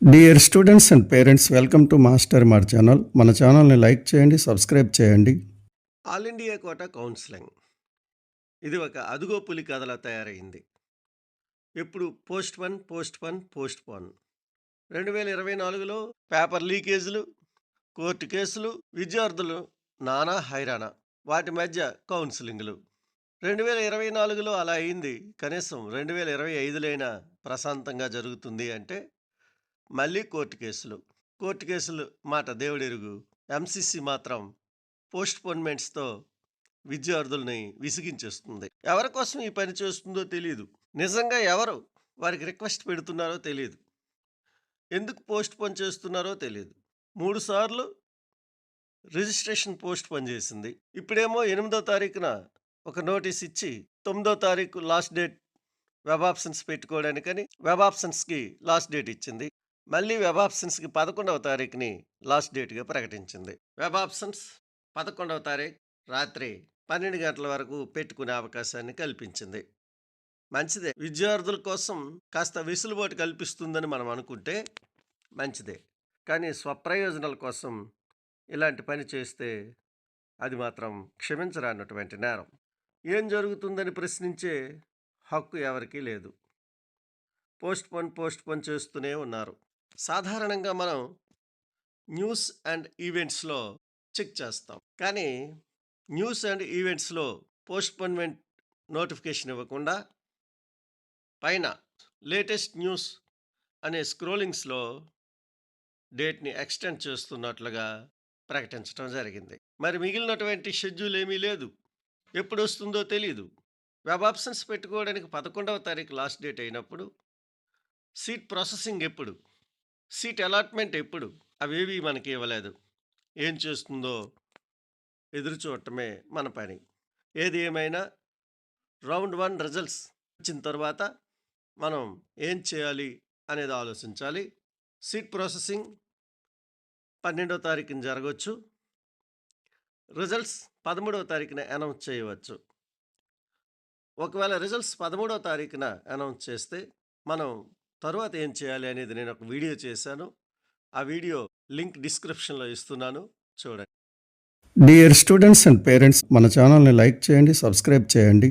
Dear students and parents, welcome to master mart channel. మన ఛానల్ని like చేయండి, subscribe చేయండి. ఆల్ ఇండియా కోట కౌన్సిలింగ్ ఇది ఒక అదుగో పులి కథలా తయారైంది. ఎప్పుడు పోస్ట్ పోన్ 2024లో పేపర్ లీకేజీలు, కోర్టు కేసులు, విద్యార్థులు నానా హైరాణ, వాటి మధ్య కౌన్సిలింగ్లు. 2024లో అలా అయింది. కనీసం 2025లైనా ప్రశాంతంగా జరుగుతుంది అంటే మళ్ళీ కోర్టు కేసులు మాట దేవుడెరుగు. ఎంసీసీ మాత్రం పోస్ట్‌పోన్‌మెంట్స్‌తో విద్యార్థుల్ని విసిగించేస్తుంది. ఎవరి కోసం ఈ పని చేస్తుందో తెలీదు. నిజంగా ఎవరు వారికి రిక్వెస్ట్ పెడుతున్నారో తెలీదు. ఎందుకు పోస్ట్‌పోన్ చేస్తున్నారో తెలీదు. 3 సార్లు రిజిస్ట్రేషన్ పోస్ట్‌పోన్ చేసింది. ఇప్పుడేమో 8వ తారీఖున ఒక నోటీస్ ఇచ్చి 9వ తారీఖు లాస్ట్ డేట్ వెబ్ ఆప్షన్స్ పెట్టుకోవడానికని వెబ్ ఆప్షన్స్‌కి లాస్ట్ డేట్ ఇచ్చింది. మళ్ళీ వెబ్ ఆప్షన్స్‌కి 11వ తారీఖుని లాస్ట్ డేట్‌గా ప్రకటించింది. వెబ్ ఆప్షన్స్ 11వ తారీఖు రాత్రి 12 గంటల వరకు పెట్టుకునే అవకాశాన్ని కల్పించింది. మంచిదే. విద్యార్థుల కోసం కాస్త వెసులుబాటు కల్పిస్తుందని మనం అనుకుంటే మంచిదే. కానీ స్వప్రయోజనాల కోసం ఇలాంటి పని చేస్తే అది మాత్రం క్షమించరానటువంటి నేరం. ఏం జరుగుతుందని ప్రశ్నించే హక్కు ఎవరికీ లేదు. పోస్ట్‌పోన్ చేస్తూనే ఉన్నారు. సాధారణంగా మనం న్యూస్ అండ్ ఈవెంట్స్‌లో చెక్ చేస్తాం. కానీ న్యూస్ అండ్ ఈవెంట్స్‌లో పోస్ట్‌పోన్‌మెంట్ నోటిఫికేషన్ ఇవ్వకుండా పైన లేటెస్ట్ న్యూస్ అనే స్క్రోలింగ్స్‌లో డేట్‌ని ఎక్స్టెండ్ చేస్తున్నట్లుగా ప్రకటించడం జరిగింది. మరి మిగిలినటువంటి షెడ్యూల్ ఏమీ లేదు. ఎప్పుడొస్తుందో తెలీదు. వెబ్ ఆప్షన్స్ పెట్టుకోవడానికి 11వ తారీఖు లాస్ట్ డేట్ అయినప్పుడు సీట్ ప్రాసెసింగ్ ఎప్పుడు, సీట్ అలాట్మెంట్ ఎప్పుడు, అవేవి మనకి ఇవ్వలేదు. ఏం చేస్తుందో ఎదురు చూడటమే మన పని. ఏది ఏమైనా రౌండ్ 1 రిజల్ట్స్ వచ్చిన తర్వాత మనం ఏం చేయాలి అనేది ఆలోచించాలి. సీట్ ప్రాసెసింగ్ 12వ తారీఖున జరగవచ్చు. రిజల్ట్స్ 13వ తారీఖున అనౌన్స్ చేయవచ్చు. ఒకవేళ రిజల్ట్స్ 13వ తారీఖున అనౌన్స్ చేస్తే మనం తరువాత ఏం చేయాలి అనేది నేను ఒక వీడియో చేశాను. ఆ వీడియో లింక్ డిస్క్రిప్షన్లో ఇస్తున్నాను, చూడండి. డియర్ స్టూడెంట్స్ అండ్ పేరెంట్స్, మన ఛానల్ని లైక్ చేయండి, సబ్స్క్రైబ్ చేయండి.